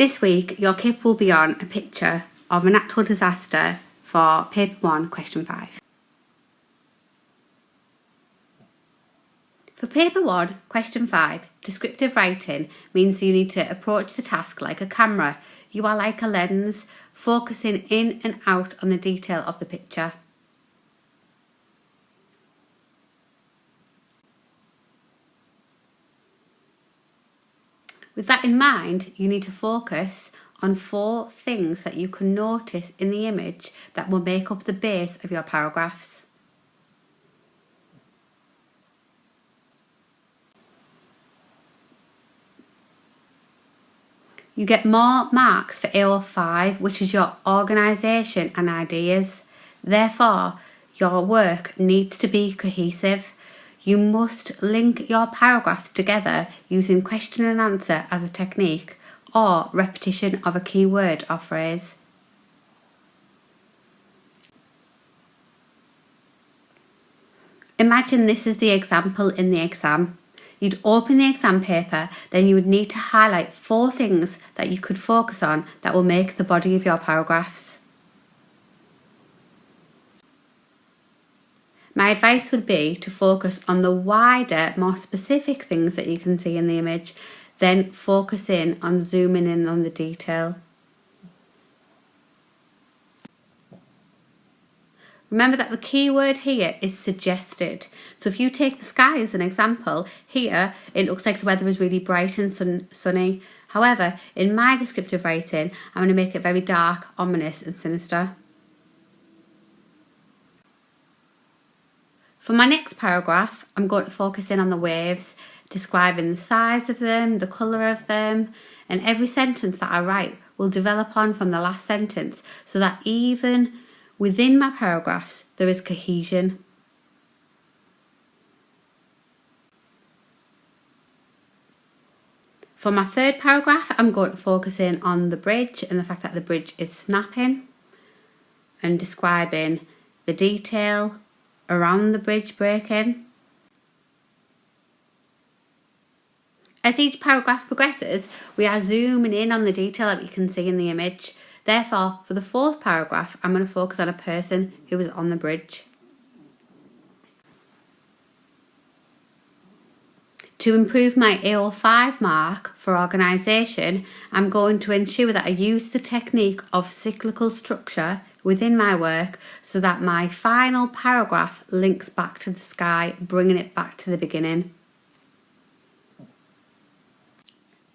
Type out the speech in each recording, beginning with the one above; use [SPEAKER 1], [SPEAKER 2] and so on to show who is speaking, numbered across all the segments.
[SPEAKER 1] This week, your kip will be on a picture of a natural disaster for paper 1, question 5. For paper 1, question 5, descriptive writing means you need to approach the task like a camera. You are like a lens, focusing in and out on the detail of the picture. With that in mind, you need to focus on 4 things that you can notice in the image that will make up the base of your paragraphs. You get more marks for AO5, which is your organisation and ideas. Therefore, your work needs to be cohesive. You must link your paragraphs together using question and answer as a technique or repetition of a key word or phrase. Imagine this is the example in the exam. You'd open the exam paper, then you would need to highlight 4 things that you could focus on that will make the body of your paragraphs. My advice would be to focus on the wider, more specific things that you can see in the image, then focus in on zooming in on the detail. Remember that the key word here is suggested. So if you take the sky as an example, here it looks like the weather is really bright and sunny. However, in my descriptive writing, I'm going to make it very dark, ominous and sinister. For my next paragraph, I'm going to focus in on the waves, describing the size of them, the colour of them, and every sentence that I write will develop on from the last sentence so that even within my paragraphs, there is cohesion. For my third paragraph, I'm going to focus in on the bridge and the fact that the bridge is snapping and describing the detail around the bridge breaking. As each paragraph progresses, we are zooming in on the detail that we can see in the image. Therefore, for the 4th paragraph, I'm going to focus on a person who was on the bridge. To improve my AO5 mark for organisation, I'm going to ensure that I use the technique of cyclical structure within my work so that my final paragraph links back to the sky, bringing it back to the beginning.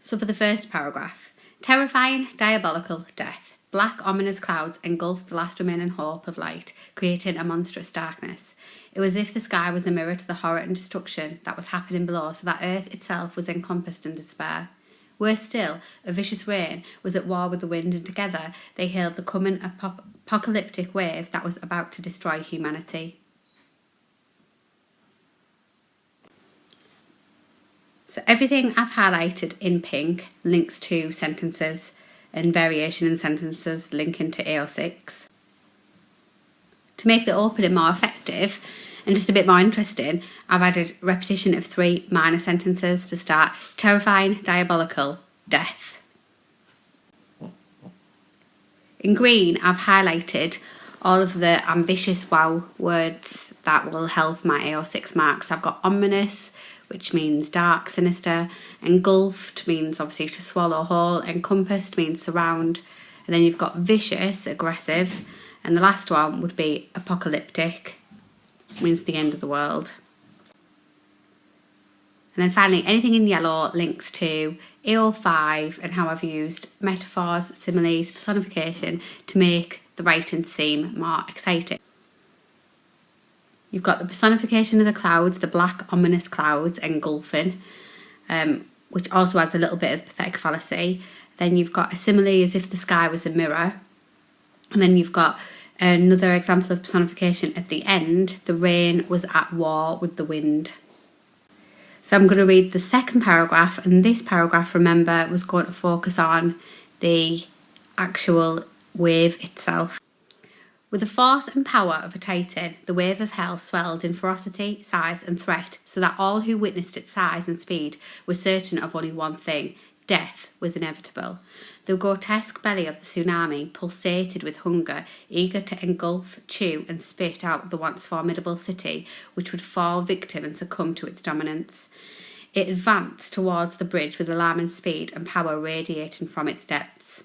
[SPEAKER 1] So for the first paragraph, terrifying, diabolical death. Black, ominous clouds engulfed the last remaining hope of light, creating a monstrous darkness. It was as if the sky was a mirror to the horror and destruction that was happening below, so that earth itself was encompassed in despair. Worse still, a vicious rain was at war with the wind, and together they hailed the coming apocalyptic wave that was about to destroy humanity. So everything I've highlighted in pink links to sentences, and variation in sentences linking to AO6. To make the opening more effective and just a bit more interesting, I've added repetition of 3 minor sentences to start: terrifying, diabolical, death. In green, I've highlighted all of the ambitious wow words that will help my AO6 marks. I've got ominous, which means dark, sinister. Engulfed means obviously to swallow whole. Encompassed means surround. And then you've got vicious, aggressive. And the last one would be apocalyptic, means the end of the world. And then finally, anything in yellow links to AO5 and how I've used metaphors, similes, personification to make the writing seem more exciting. You've got the personification of the clouds, the black ominous clouds engulfing, which also adds a little bit of pathetic fallacy. Then you've got a simile as if the sky was a mirror. And then you've got another example of personification at the end. The rain was at war with the wind. So I'm going to read the second paragraph, and this paragraph, remember, was going to focus on the actual wave itself. With the force and power of a titan, the wave of hell swelled in ferocity, size and threat, so that all who witnessed its size and speed were certain of only one thing: death was inevitable. The grotesque belly of the tsunami pulsated with hunger, eager to engulf, chew and spit out the once formidable city, which would fall victim and succumb to its dominance. It advanced towards the bridge with alarming speed and power radiating from its depths.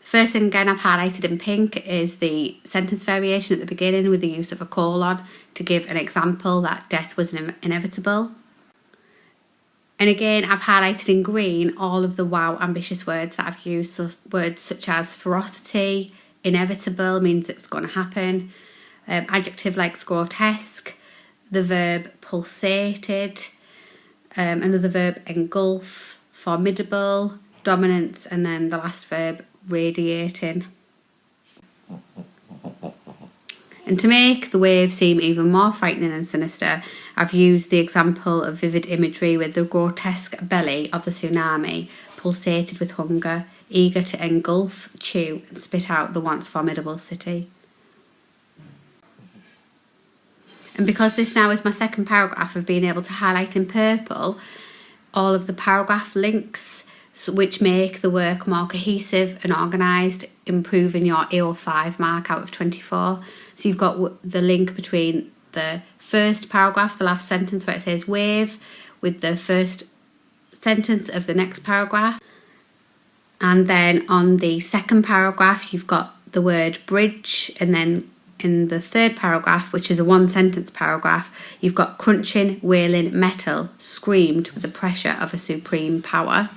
[SPEAKER 1] The first thing again I've highlighted in pink is the sentence variation at the beginning with the use of a colon to give an example that death was inevitable. And again, I've highlighted in green all of the wow ambitious words that I've used. So words such as ferocity, inevitable means it's going to happen. Adjective like grotesque, the verb pulsated, another verb engulf, formidable, dominance, and then the last verb radiating. And to make the wave seem even more frightening and sinister, I've used the example of vivid imagery with the grotesque belly of the tsunami pulsated with hunger, eager to engulf, chew and spit out the once formidable city. And because this now is my second paragraph, I've been able to highlight in purple all of the paragraph links which make the work more cohesive and organised, improving your AO5 mark out of 24. So you've got the link between the first paragraph, the last sentence where it says wave, with the first sentence of the next paragraph. And then on the second paragraph, you've got the word bridge, and then in the third paragraph, which is a one sentence paragraph, you've got crunching, wailing metal screamed with the pressure of a supreme power.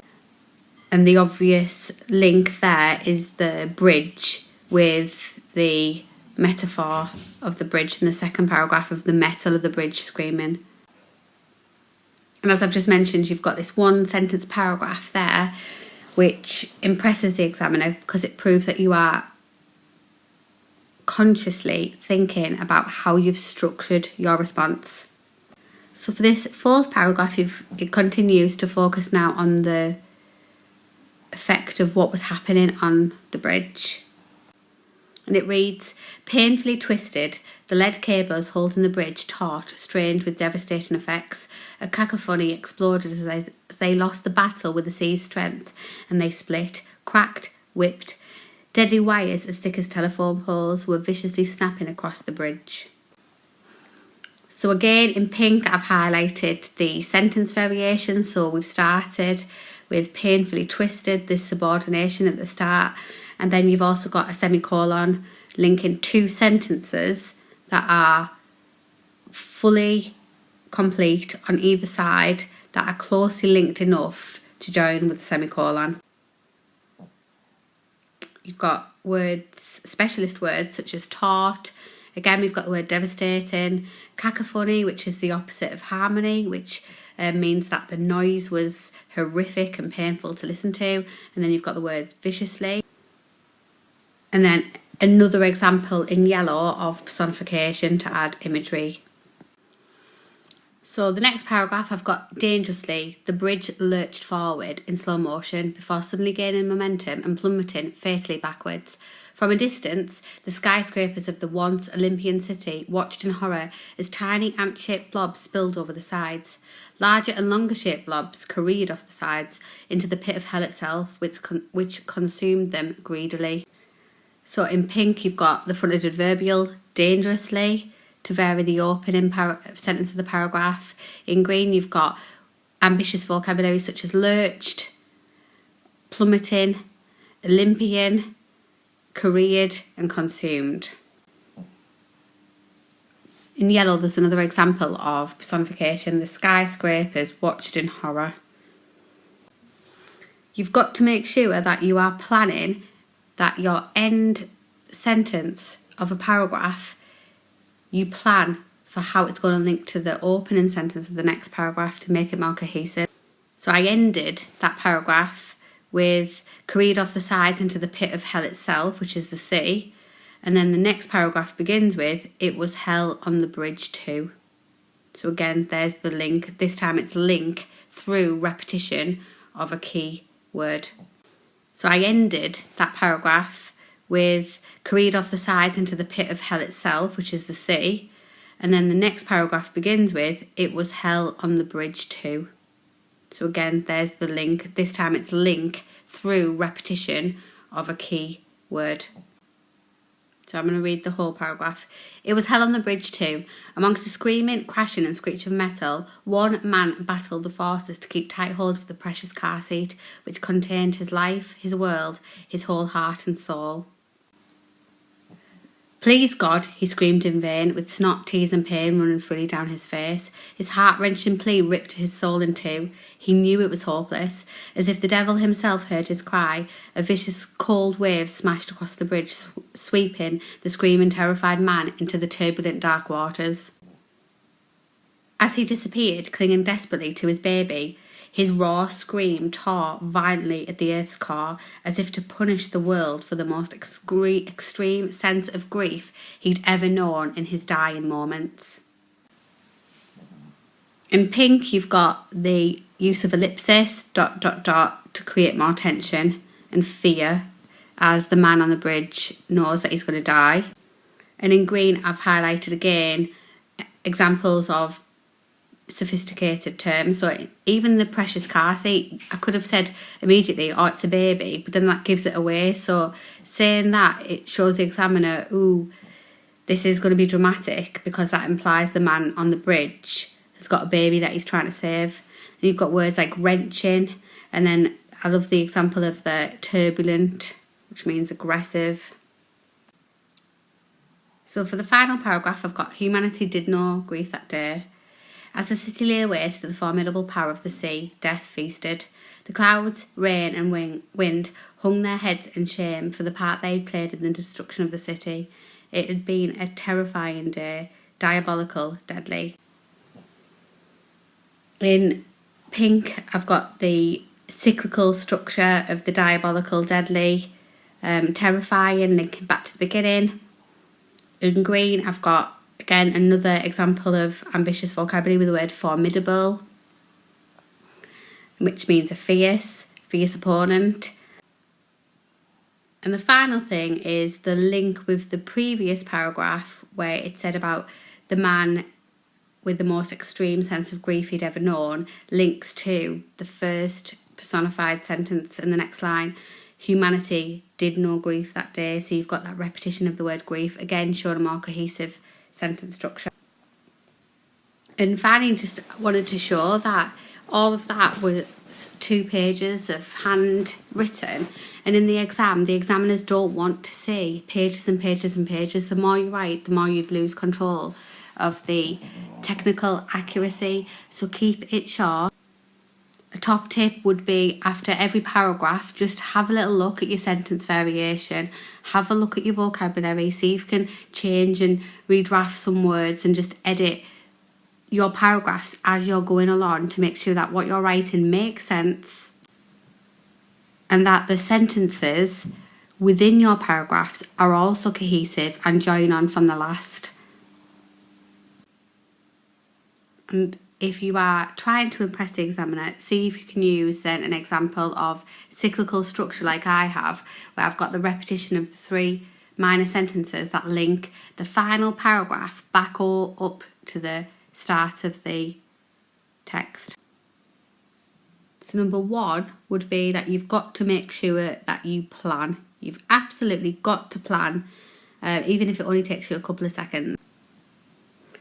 [SPEAKER 1] And the obvious link there is the bridge with the metaphor of the bridge in the second paragraph of the metal of the bridge screaming. And as I've just mentioned, you've got this one sentence paragraph there which impresses the examiner because it proves that you are consciously thinking about how you've structured your response. So for this fourth paragraph, it continues to focus now on the effect of what was happening on the bridge. And it reads, painfully twisted, the lead cables holding the bridge taut, strained with devastating effects. A cacophony exploded as they lost the battle with the sea's strength, and they split, cracked, whipped. Deadly wires as thick as telephone poles were viciously snapping across the bridge. So again, in pink, I've highlighted the sentence variation. So we've started with painfully twisted, this subordination at the start, and then you've also got a semicolon linking two sentences that are fully complete on either side, that are closely linked enough to join with the semicolon. You've got words, specialist words such as taut. Again, we've got the word devastating. Cacophony, which is the opposite of harmony, which means that the noise was horrific and painful to listen to. And then you've got the word viciously. And then another example in yellow of personification to add imagery. So the next paragraph, I've got dangerously, the bridge lurched forward in slow motion before suddenly gaining momentum and plummeting fatally backwards. From a distance, the skyscrapers of the once Olympian city watched in horror as tiny ant-shaped blobs spilled over the sides. Larger and longer-shaped blobs careered off the sides into the pit of hell itself, which consumed them greedily. So in pink, you've got the fronted adverbial, dangerously, to vary the opening sentence of the paragraph. In green, you've got ambitious vocabulary such as lurched, plummeting, Olympian, careered and consumed. In yellow, there's another example of personification, the skyscrapers watched in horror. You've got to make sure that you are planning that your end sentence of a paragraph, you plan for how it's going to link to the opening sentence of the next paragraph to make it more cohesive. So I ended that paragraph with careered off the sides into the pit of hell itself, which is the sea. And then the next paragraph begins with, it was hell on the bridge too. So again, there's the link. This time it's link through repetition of a key word. So I ended that paragraph with careered off the sides into the pit of hell itself, which is the sea. And then the next paragraph begins with, it was hell on the bridge too. So again, there's the link. This time it's link through repetition of a key word. So I'm going to read the whole paragraph. It was hell on the bridge too. Amongst the screaming, crashing and screech of metal, one man battled the forces to keep tight hold of the precious car seat, which contained his life, his world, his whole heart and soul. Please God, he screamed in vain, with snot, tears and pain running freely down his face. His heart-wrenching plea ripped his soul in two. He knew it was hopeless. As if the devil himself heard his cry, a vicious cold wave smashed across the bridge, sweeping the screaming, terrified man into the turbulent dark waters. As he disappeared, clinging desperately to his baby, his raw scream tore violently at the earth's core, as if to punish the world for the most extreme sense of grief he'd ever known in his dying moments. In pink, you've got the use of ellipsis, ... to create more tension and fear, as the man on the bridge knows that he's going to die. And in green, I've highlighted again examples of sophisticated terms. So even the precious car seat, I could have said immediately, oh, it's a baby, but then that gives it away. So saying that, it shows the examiner, ooh, this is going to be dramatic, because that implies the man on the bridge has got a baby that he's trying to save. And you've got words like wrenching, and then I love the example of the turbulent, which means aggressive. So for the final paragraph, I've got humanity did know grief that day. As the city lay waste to the formidable power of the sea, death feasted. The clouds, rain and wind hung their heads in shame for the part they had played in the destruction of the city. It had been a terrifying day, diabolical, deadly. In pink, I've got the cyclical structure of the diabolical, deadly, terrifying, linking back to the beginning. In green, I've got again another example of ambitious vocabulary with the word formidable, which means a fierce opponent. And the final thing is the link with the previous paragraph, where it said about the man with the most extreme sense of grief he'd ever known, links to the first personified sentence in the next line. Humanity did know grief that day. So you've got that repetition of the word grief, again showing a more cohesive sentence structure. And finally, just wanted to show that all of that was 2 pages of handwritten, and in the exam, the examiners don't want to see pages and pages and pages. The more you write, the more you'd lose control of the technical accuracy, so keep it short. A top tip would be, after every paragraph, just have a little look at your sentence variation, have a look at your vocabulary, see if you can change and redraft some words, and just edit your paragraphs as you're going along to make sure that what you're writing makes sense and that the sentences within your paragraphs are also cohesive and join on from the last. And if you are trying to impress the examiner, see if you can use then an example of cyclical structure like I have, where I've got the repetition of the 3 minor sentences that link the final paragraph back or up to the start of the text. So number 1 would be that you've got to make sure that you plan. You've absolutely got to plan, even if it only takes you a couple of seconds.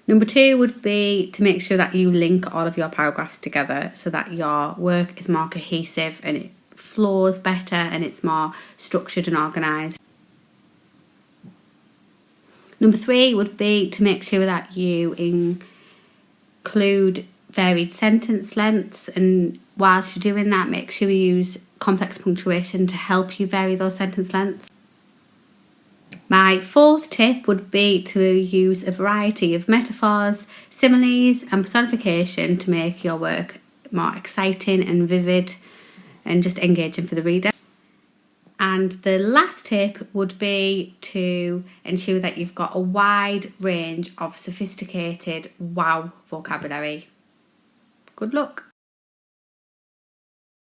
[SPEAKER 1] Number 2 would be to make sure that you link all of your paragraphs together so that your work is more cohesive and it flows better and it's more structured and organised. Number 3 would be to make sure that you include varied sentence lengths, and whilst you're doing that, make sure you use complex punctuation to help you vary those sentence lengths. My 4th tip would be to use a variety of metaphors, similes and personification to make your work more exciting and vivid and just engaging for the reader. And the last tip would be to ensure that you've got a wide range of sophisticated wow vocabulary. Good luck.